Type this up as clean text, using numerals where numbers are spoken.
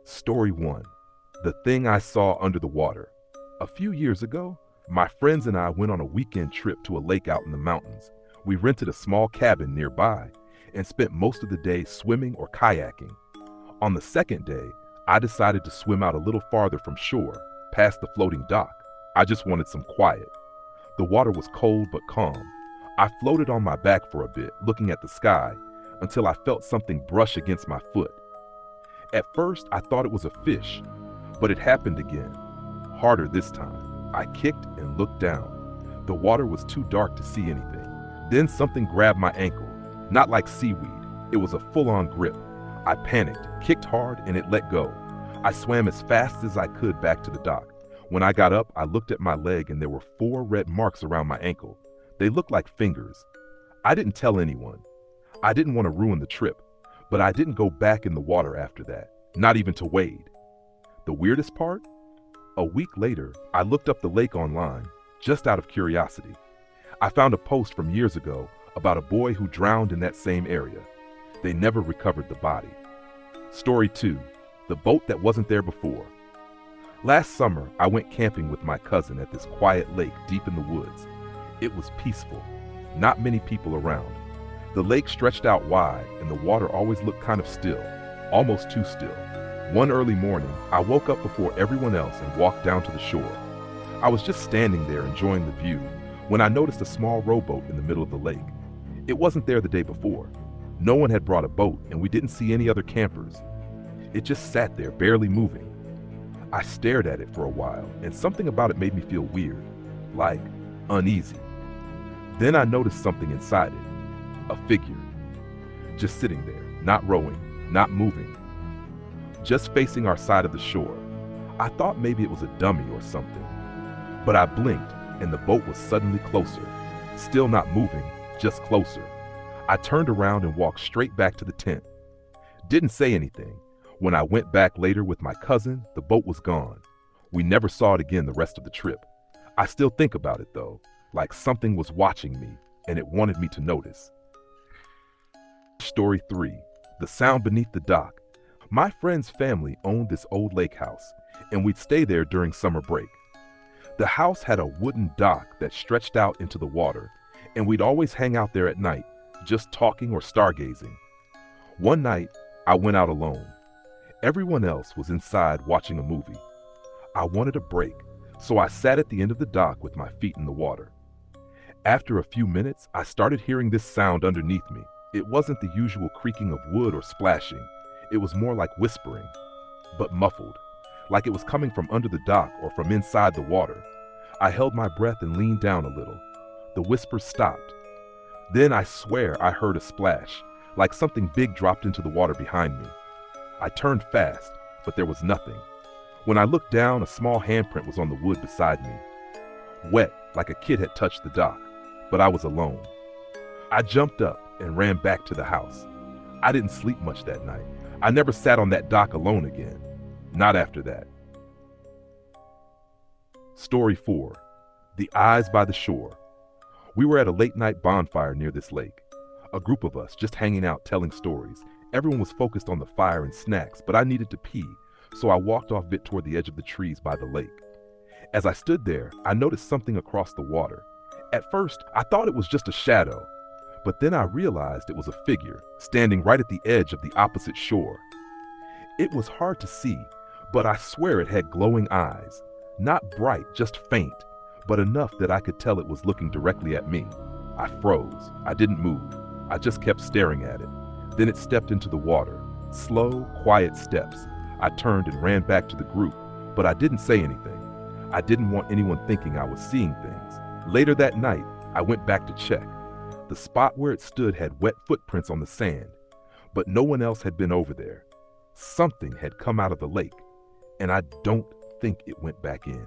Story 1. The Thing I Saw Under the Water. A few years ago, my friends and I went on a weekend trip to a lake out in the mountains. We rented a small cabin nearby and spent most of the day swimming or kayaking. On the second day, I decided to swim out a little farther from shore, past the floating dock. I just wanted some quiet. The water was cold but calm. I floated on my back for a bit, looking at the sky, until I felt something brush against my foot. At first, I thought it was a fish, but it happened again, harder this time. I kicked and looked down. The water was too dark to see anything. Then something grabbed my ankle, not like seaweed. It was a full-on grip. I panicked, kicked hard, and it let go. I swam as fast as I could back to the dock. When I got up, I looked at my leg and there were 4 red marks around my ankle. They looked like fingers. I didn't tell anyone. I didn't want to ruin the trip, but I didn't go back in the water after that, not even to wade. The weirdest part? A week later, I looked up the lake online, just out of curiosity. I found a post from years ago about a boy who drowned in that same area. They never recovered the body. Story 2. The Boat That Wasn't There Before. Last summer, I went camping with my cousin at this quiet lake deep in the woods. It was peaceful, not many people around. The lake stretched out wide and the water always looked kind of still, almost too still. One early morning, I woke up before everyone else and walked down to the shore. I was just standing there enjoying the view when I noticed a small rowboat in the middle of the lake. It wasn't there the day before. No one had brought a boat and we didn't see any other campers. It just sat there, barely moving. I stared at it for a while and something about it made me feel weird, like uneasy. Then I noticed something inside it. A figure, just sitting there, not rowing, not moving, just facing our side of the shore. I thought maybe it was a dummy or something, but I blinked and the boat was suddenly closer, still not moving, just closer. I turned around and walked straight back to the tent. Didn't say anything. When I went back later with my cousin, the boat was gone. We never saw it again the rest of the trip. I still think about it though, like something was watching me and it wanted me to notice. Story 3. The Sound Beneath the Dock. My friend's family owned this old lake house, and we'd stay there during summer break. The house had a wooden dock that stretched out into the water, and we'd always hang out there at night, just talking or stargazing. One night, I went out alone. Everyone else was inside watching a movie. I wanted a break, so I sat at the end of the dock with my feet in the water. After a few minutes, I started hearing this sound underneath me. It wasn't the usual creaking of wood or splashing. It was more like whispering, but muffled, like it was coming from under the dock or from inside the water. I held my breath and leaned down a little. The whisper stopped. Then I swear I heard a splash, like something big dropped into the water behind me. I turned fast, but there was nothing. When I looked down, a small handprint was on the wood beside me. Wet, like a kid had touched the dock, but I was alone. I jumped up and ran back to the house. I didn't sleep much that night. I never sat on that dock alone again. Not after that. Story 4. The Eyes by the Shore. We were at a late-night bonfire near this lake. A group of us just hanging out telling stories. Everyone was focused on the fire and snacks, but I needed to pee, so I walked off a bit toward the edge of the trees by the lake. As I stood there, I noticed something across the water. At first, I thought it was just a shadow, but then I realized it was a figure standing right at the edge of the opposite shore. It was hard to see, but I swear it had glowing eyes. Not bright, just faint, but enough that I could tell it was looking directly at me. I froze. I didn't move. I just kept staring at it. Then it stepped into the water. Slow, quiet steps. I turned and ran back to the group, but I didn't say anything. I didn't want anyone thinking I was seeing things. Later that night, I went back to check. The spot where it stood had wet footprints on the sand, but no one else had been over there. Something had come out of the lake, and I don't think it went back in.